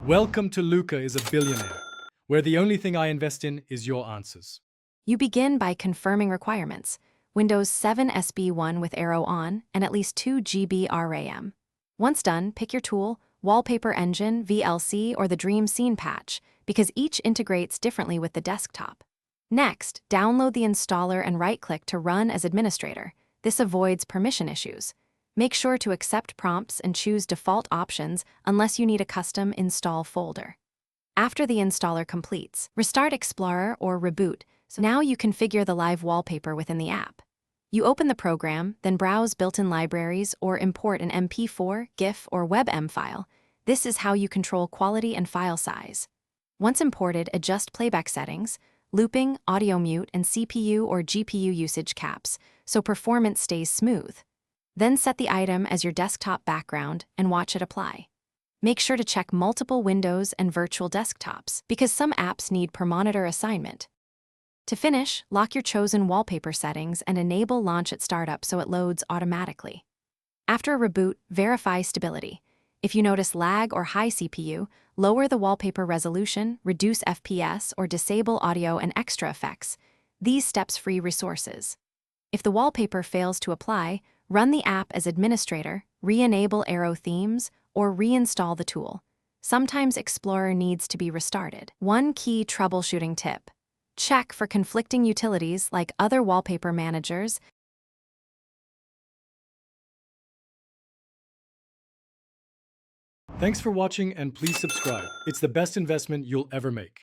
Welcome to Luca is a billionaire, where the only thing I invest in is your answers. You begin by confirming requirements. Windows 7 SB1 with Arrow on and at least 2 GB RAM. Once done, pick your tool, Wallpaper Engine, VLC, or the Dream Scene patch, because each integrates differently with the desktop. Next, download the installer and right-click to run as administrator. This avoids permission issues. Make sure to accept prompts and choose default options unless you need a custom install folder. After the installer completes, restart Explorer or reboot, so now you configure the live wallpaper within the app. You open the program, then browse built-in libraries or import an MP4, GIF, or WebM file. This is how you control quality and file size. Once imported, adjust playback settings, looping, audio mute, and CPU or GPU usage caps, so performance stays smooth. Then set the item as your desktop background and watch it apply. Make sure to check multiple windows and virtual desktops, because some apps need per monitor assignment. To finish, lock your chosen wallpaper settings and enable launch at startup so it loads automatically. After a reboot, verify stability. If you notice lag or high CPU, lower the wallpaper resolution, reduce FPS, or disable audio and extra effects. These steps free resources. If the wallpaper fails to apply, run the app as administrator, re-enable Arrow themes, or reinstall the tool. Sometimes Explorer needs to be restarted. One key troubleshooting tip: check for conflicting utilities like other wallpaper managers. Thanks for watching and please subscribe. It's the best investment you'll ever make.